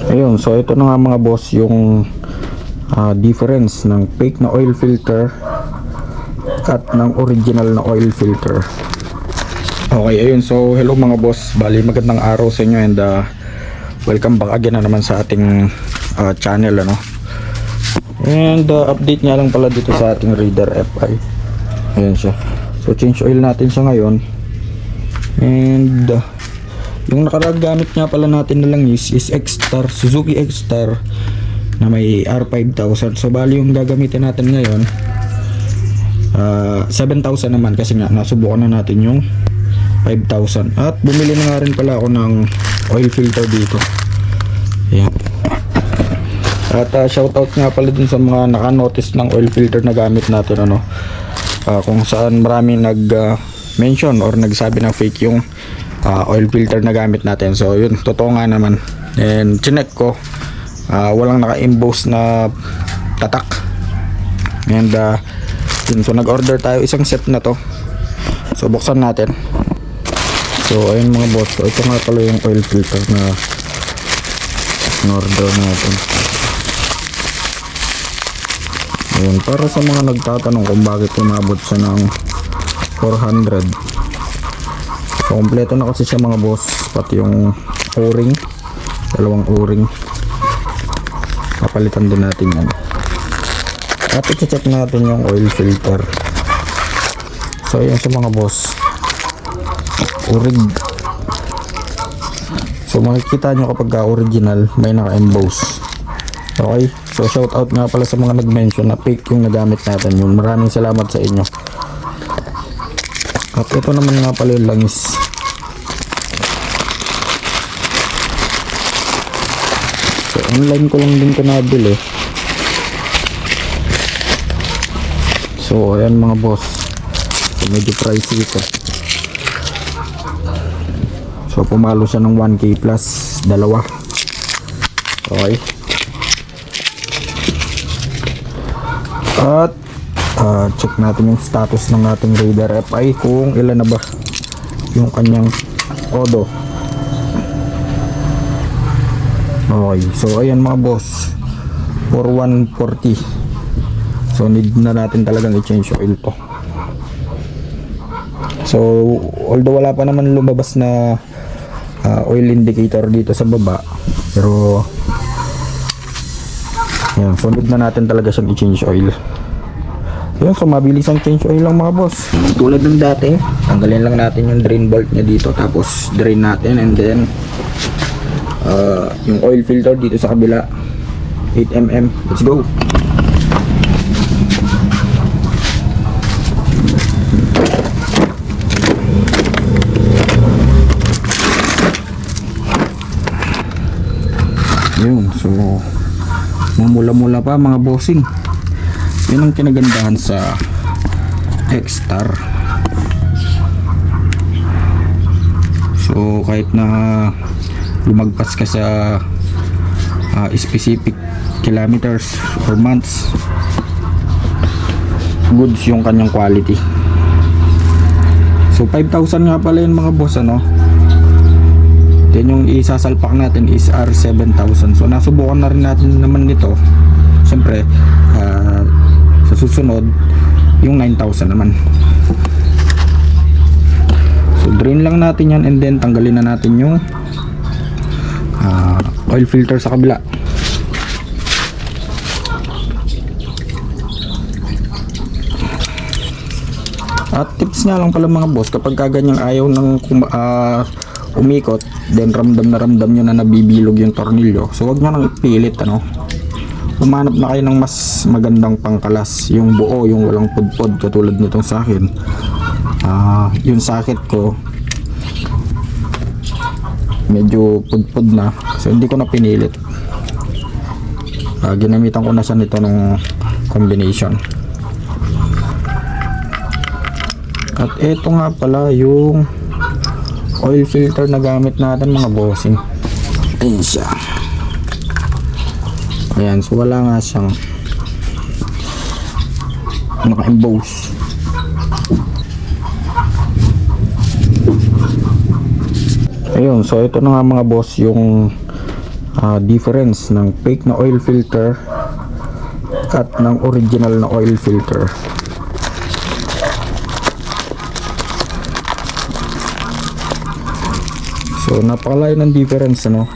Ayun, so ito na nga mga boss yung difference ng fake na oil filter at ng original na oil filter. Okay, ayun, so hello mga boss, bali magandang araw sa inyo and welcome back again na naman sa ating channel, ano. And update nga lang pala dito sa ating Raider FI. Ayan siya, so change oil natin siya ngayon. And yung nakaragamit nga pala natin na lang is X-Star, Suzuki X-Star na may R5000. So bali yung gagamitin natin ngayon 7,000 naman, kasi nga nasubukan na natin yung 5,000. At bumili na nga rin pala ako ng oil filter dito. Ayan. At shoutout nga pala dun sa mga naka-notice ng oil filter na gamit natin, ano. Kung saan marami nag-mention or nagsabi na fake yung oil filter na gamit natin. So yun, totoo nga naman. And chinek ko, walang naka-emboss na tatak. And yun, so nag-order tayo isang set na to. So buksan natin. So ayun mga boss, so ito nga pala yung oil filter na in-order natin. Ayun, para sa mga nagtatanong kung bakit umabot siya ng 400. So kompleto na kasi siya mga boss, pati yung o-ring, dalawang o-ring. Papalitan din natin yan. At i-check natin yung oil filter. So ayan siya mga boss, o-ring. So makikita nyo kapag original may naka-emboss. Okay, so shout out nga pala sa mga nag-mention na fake yung nagamit natin. Yung maraming salamat sa inyo. At ito naman nga pala yung langis. So online ko lang din ito nabili. So ayan mga boss, so medyo pricey ito. So pumalo siya ng 1k plus dalawa. Okay. At check natin yung status ng ating Raider FI, kung ilan na ba yung kanyang odo. Okay, so ayan mga boss, 4140. So need na natin talagang i-change oil to. So although wala pa naman lumabas na oil indicator dito sa baba, pero yan, so need na natin talaga siyang i-change oil. Yan, so mabilis ang change oil lang mga boss. Tulad ng dati, tanggalin lang natin yung drain bolt nya dito, tapos drain natin, and then yung oil filter dito sa kabila 8mm. Let's go. Yun, so mamula-mula pa mga bossing. Yun ang kinagandahan sa X-Star. So kahit na lumagpas ka sa specific kilometers or months, goods yung kanyang quality. So 5,000 nga pala yun mga boss, ano. Then yung isasalpak natin is R7000. So nasubukan na rin natin naman nito. Siyempre sa susunod yung 9,000 naman. So drain lang natin yan, and then tanggalin na natin yung oil filter sa kabila. At tips nga lang pala mga boss, kapag kaganyang ayaw ng umikot, then ramdam nyo na nabibilog yung tornilyo, so wag nyo nang ipilit, ano. Humanap na kayo ng mas magandang pangkalas, yung buo, yung walang pudpod, katulad nitong sa akin. Yung socket ko medyo pudpod na, so hindi ko na pinilit. Ginamitan ko na siya nito ng combination. At ito nga pala yung oil filter na gamit natin mga bossing. Ayan siya. Ayan, so wala nga siyang naka-emboss. Ayun, so ito na nga mga boss yung difference ng fake na oil filter at ng original na oil filter. So napakalayo ng difference, ano.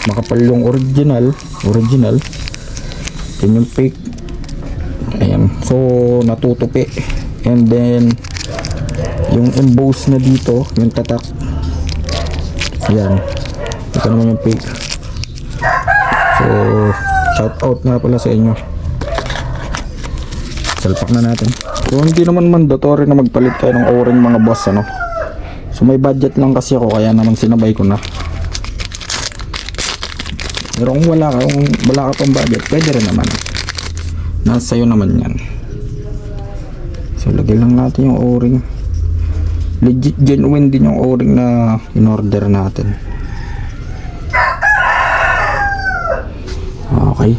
Makapal yung original, yun yung fake. Ayan, so natutupi. And then yung emboss na dito, yung tatak, ayan, ito naman yung fake. So shout out nga pala sa inyo. Salpak na natin. So hindi naman mandatory na magpalit tayo ng o-ring, mga boss, ano. So may budget lang kasi ako, kaya naman sinabay ko na. Pero kung wala ka pang budget, pwede rin naman. Nasa sa'yo naman yan. So lagay lang natin yung o-ring. Legit genuine din yung o-ring na in-order natin. Okay.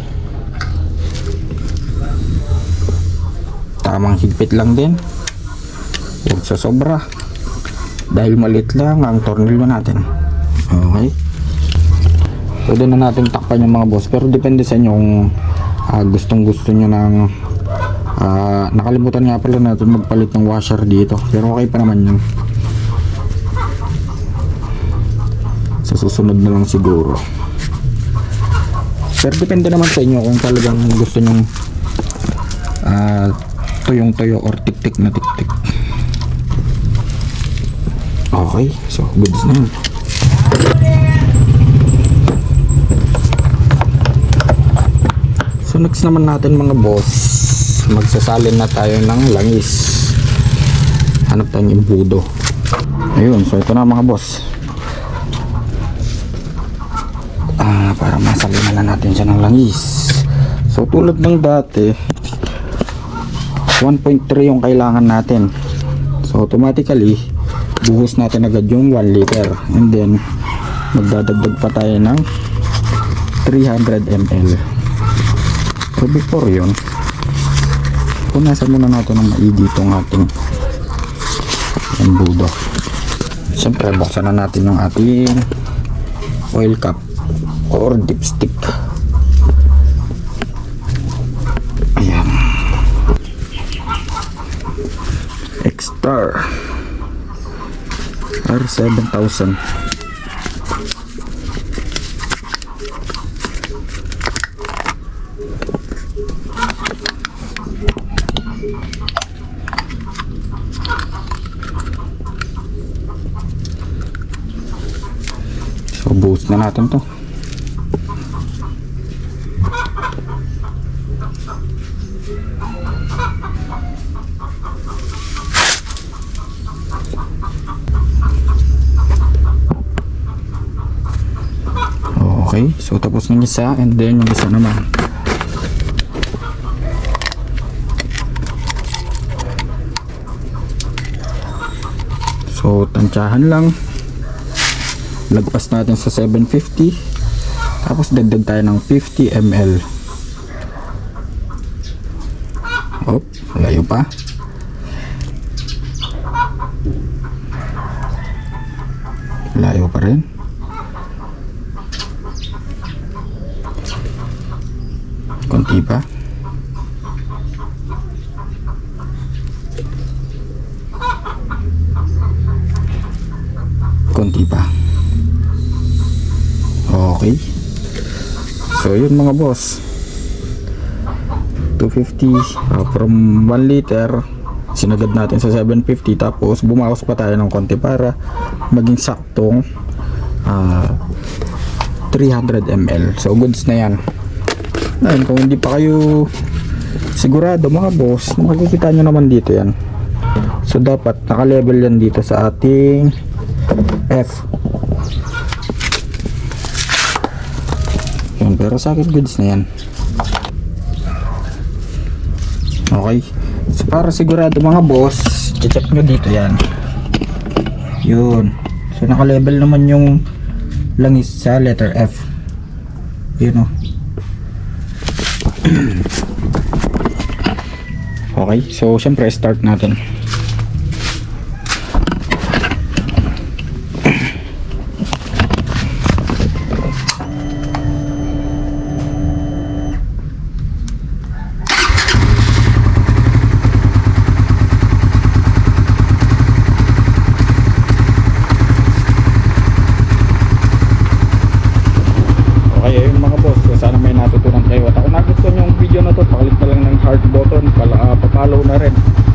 Tamang higpit lang din. Huwag sa sobra. Dahil maliit lang ang tornilyo natin. Okay. Pwede na natin takpan yung mga boss. Pero depende sa inyo kung gustong gusto nyo ng nakalimutan nga pala natin magpalit ng washer dito. Pero okay pa naman yun. Sa susunod na lang siguro. Pero depende naman sa inyo kung talagang gusto nyo tuyong-tuyo or tik-tik na tik-tik. Okay, so goods na yun. So next naman natin, mga boss, magsasalin na tayo ng langis. Hanap tayo ng imbudo. Ayun, so ito na, mga boss. Para masalin na natin siya ng langis. So tulad ng dati, 1.3 yung kailangan natin. So automatically buhos natin agad yung 1 liter, and then magdadagdag pa tayo ng 300 ml. So before yun, punasan muna natin ng maigi itong ating embudo. Siyempre buksan na natin yung ating oil cap or dipstick. Ayan, X-Star R7000. So boost na natin to. Okay, so tapos ng isa, and then yung isa naman. So tansyahan lang. Lagpas natin sa 750. Tapos dagdag tayo ng 50 ml. Oh, layo pa. Layo pa rin. Konti pa. Konti pa. Okay. So yun, mga boss. 250 from 1 liter sinagad natin sa 750, tapos bumawas pa tayo ng konti para maging saktong 300 ml. So goods na yan. Ayun, kung hindi pa kayo sigurado, mga boss, makikita nyo naman dito yan. So dapat naka-level yan dito sa ating F. Yun, pero sa akin goods na yan. Okay, so para sigurado, mga boss, check nyo dito yan. Yun, so naka-level naman yung langis sa letter F. Yun, o. Okay, so syempre start natin. follow na rin.